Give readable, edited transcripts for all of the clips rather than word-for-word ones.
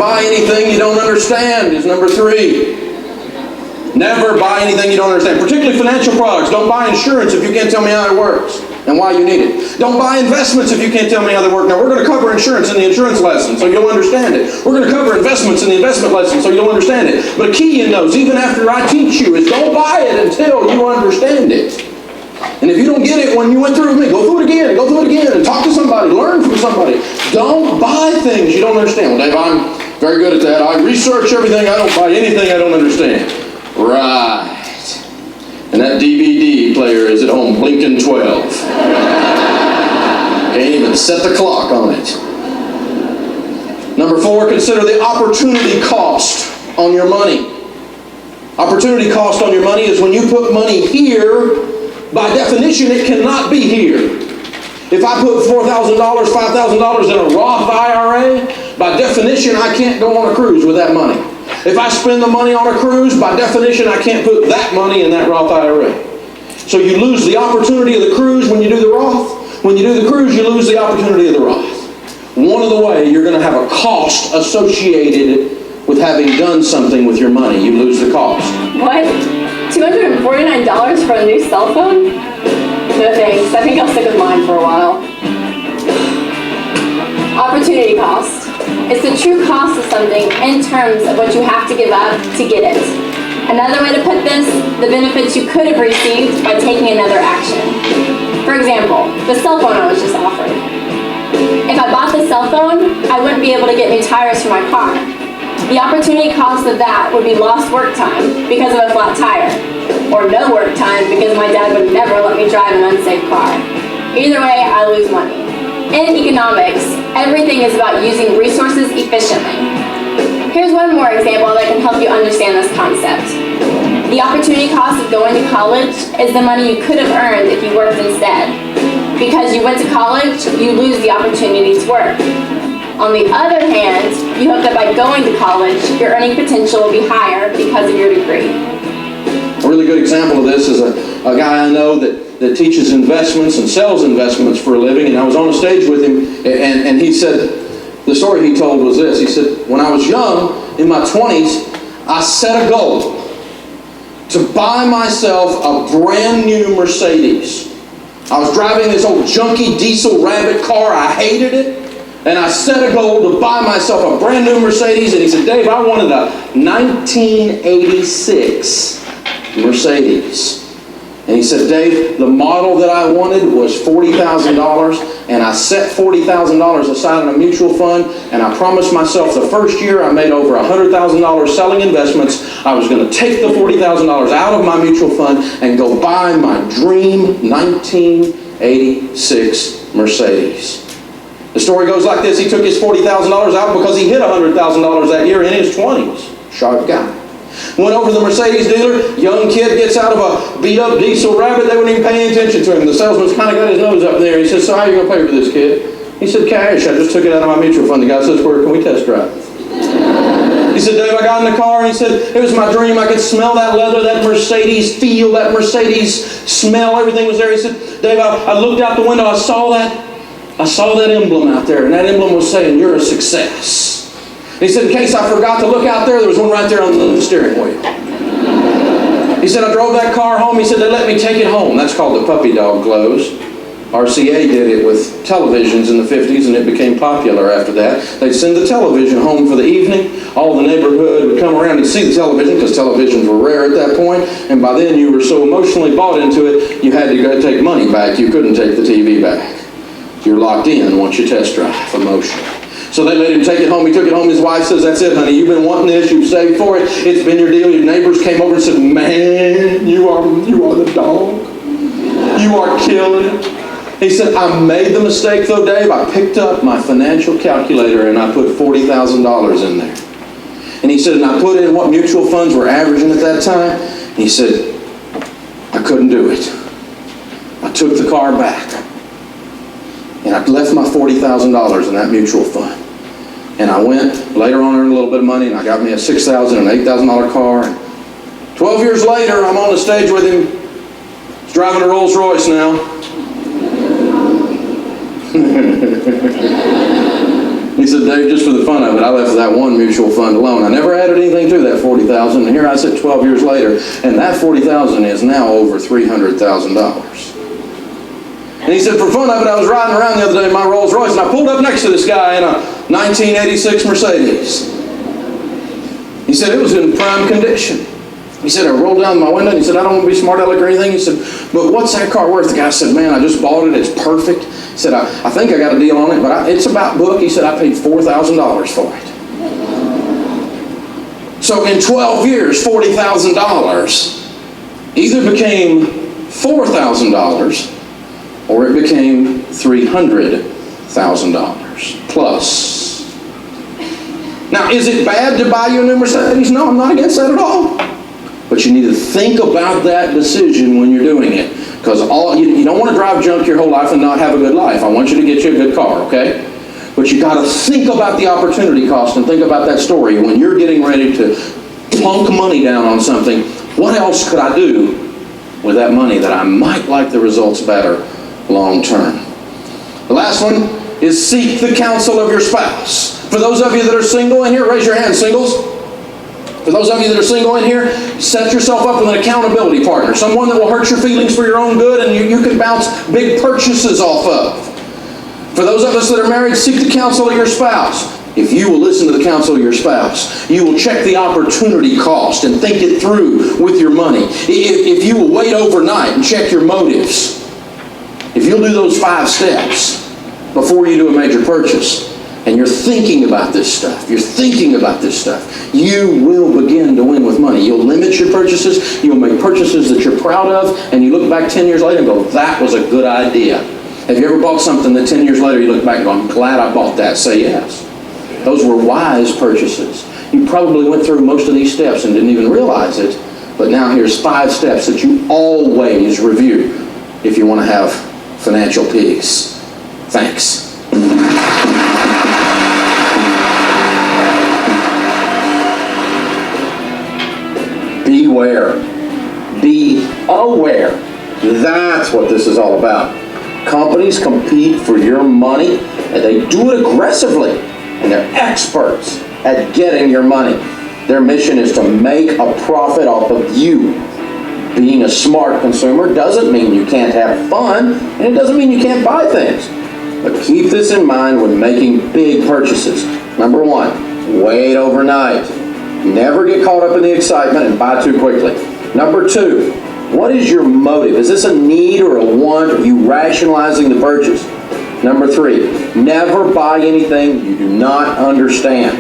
buy anything you don't understand is number 3. Never buy anything you don't understand, particularly financial products. Don't buy insurance if you can't tell me how it works and why you need it. Don't buy investments if you can't tell me how they work. Now, we're going to cover insurance in the insurance lesson, so you'll understand it. We're going to cover investments in the investment lesson, so you'll understand it. But a key in those, even after I teach you, is don't buy it until you understand it. And if you don't get it when you went through it with me, go through it again, and talk to somebody, learn from somebody. Don't buy things you don't understand. Well, Dave, I'm very good at that. I research everything. I don't buy anything I don't understand. Right. And that DVD player is at home blinking 12. Can't even set the clock on it. Number 4, consider the opportunity cost on your money. Opportunity cost on your money is when you put money here, by definition it cannot be here. If I put $4,000, $5,000 in a Roth IRA, by definition I can't go on a cruise with that money. If I spend the money on a cruise, by definition, I can't put that money in that Roth IRA. So you lose the opportunity of the cruise when you do the Roth. When you do the cruise, you lose the opportunity of the Roth. One of the way you're going to have a cost associated with having done something with your money. You lose the cost. What? $249 for a new cell phone? No thanks. I think I'll stick with mine for a while. Opportunity cost. It's the true cost of something in terms of what you have to give up to get it. Another way to put this, the benefits you could have received by taking another action. For example, the cell phone I was just offered. If I bought the cell phone, I wouldn't be able to get new tires for my car. The opportunity cost of that would be lost work time because of a flat tire, or no work time because my dad would never let me drive an unsafe car. Either way, I lose money. In economics, everything is about using resources efficiently. Here's one more example that can help you understand this concept. The opportunity cost of going to college is the money you could have earned if you worked instead. Because you went to college, you lose the opportunity to work. On the other hand, you hope that by going to college, your earning potential will be higher because of your degree. A really good example of this is a guy I know that teaches investments and sells investments for a living, and I was on a stage with him, and he said, the story he told was this. He said, when I was young, in my 20s, I set a goal to buy myself a brand new Mercedes. I was driving this old junky diesel Rabbit car. I hated it. And I set a goal to buy myself a brand new Mercedes. And he said, Dave, I wanted a 1986 Mercedes. And he said, Dave, the model that I wanted was $40,000, and I set $40,000 aside in a mutual fund, and I promised myself the first year I made over $100,000 selling investments, I was going to take the $40,000 out of my mutual fund and go buy my dream 1986 Mercedes. The story goes like this. He took his $40,000 out because he hit $100,000 that year in his 20s. Sharp guy. Went over to the Mercedes dealer. Young kid gets out of a beat-up diesel Rabbit. They weren't even paying attention to him. The salesman's kind of got his nose up there. He said, so how are you going to pay for this, kid? He said, cash. I just took it out of my mutual fund. The guy says, where can we test drive? He said, Dave, I got in the car, and he said, it was my dream. I could smell that leather, that Mercedes feel, that Mercedes smell. Everything was there. He said, Dave, I looked out the window. I saw that emblem out there, and that emblem was saying, you're a success. He said, in case I forgot to look out there was one right there on the steering wheel. He said, I drove that car home. He said, they let me take it home. That's called the puppy dog close. RCA did it with televisions in the 50s, and it became popular after that. They'd send the television home for the evening. All the neighborhood would come around and see the television, because televisions were rare at that point, and by then you were so emotionally bought into it, you had to go take money back. You couldn't take the TV back. You're locked in once you test drive emotionally. So they let him take it home. He took it home. His wife says, that's it, honey. You've been wanting this. You've saved for it. It's been your deal. Your neighbors came over and said, man, you are the dog. You are killing it. He said, I made the mistake, though, Dave. I picked up my financial calculator and I put $40,000 in there. And he said, and I put in what mutual funds were averaging at that time. And he said, I couldn't do it. I took the car back. And I left my $40,000 in that mutual fund. And I went, later on earned a little bit of money, and I got me a $6,000 and $8,000 car. 12 years later, I'm on the stage with him. He's driving a Rolls Royce now. He said, Dave, just for the fun of it, I left that one mutual fund alone. I never added anything to that $40,000, and here I sit 12 years later, and that $40,000 is now over $300,000. And he said, for fun of it, I was riding around the other day in my Rolls Royce, and I pulled up next to this guy in a 1986 Mercedes. He said, it was in prime condition. He said, I rolled down my window, and he said, I don't want to be smart aleck or anything. He said, but what's that car worth? The guy said, man, I just bought it. It's perfect. He said, I think I got a deal on it, but it's about book. He said, I paid $4,000 for it. So in 12 years, $40,000 either became $4,000 or it became $300,000 plus. Now, is it bad to buy you a new Mercedes? No, I'm not against that at all. But you need to think about that decision when you're doing it. Because you don't want to drive junk your whole life and not have a good life. I want you to get you a good car, okay? But you got to think about the opportunity cost and think about that story. When you're getting ready to plunk money down on something, what else could I do with that money that I might like the results better long term? The last one is seek the counsel of your spouse. For those of you that are single in here, raise your hand, singles. For those of you that are single in here, set yourself up with an accountability partner. Someone that will hurt your feelings for your own good and you can bounce big purchases off of. For those of us that are married, seek the counsel of your spouse. If you will listen to the counsel of your spouse, you will check the opportunity cost and think it through with your money. If you will wait overnight and check your motives, if you'll do those 5 steps before you do a major purchase, and you're thinking about this stuff, you will begin to win with money. You'll limit your purchases, you'll make purchases that you're proud of, and you look back 10 years later and go, that was a good idea. Have you ever bought something that 10 years later you look back and go, I'm glad I bought that? Say yes. Those were wise purchases. You probably went through most of these steps and didn't even realize it, but now here's 5 steps that you always review if you want to have financial peace. Thanks. Beware. Be aware. That's what this is all about. Companies compete for your money, and they do it aggressively, and they're experts at getting your money. Their mission is to make a profit off of you. Being a smart consumer doesn't mean you can't have fun, and it doesn't mean you can't buy things. But keep this in mind when making big purchases. Number 1, wait overnight. Never get caught up in the excitement and buy too quickly. Number 2, what is your motive? Is this a need or a want? Are you rationalizing the purchase? Number 3, never buy anything you do not understand.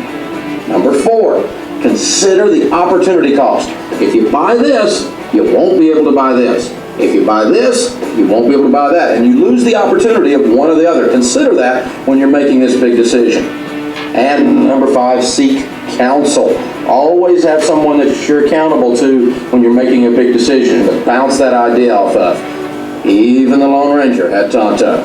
Number 4, consider the opportunity cost. If you buy this, you won't be able to buy this. If you buy this, you won't be able to buy that. And you lose the opportunity of one or the other. Consider that when you're making this big decision. And number 5, seek counsel. Always have someone that you're accountable to when you're making a big decision to bounce that idea off of. Even the Lone Ranger had Tonto.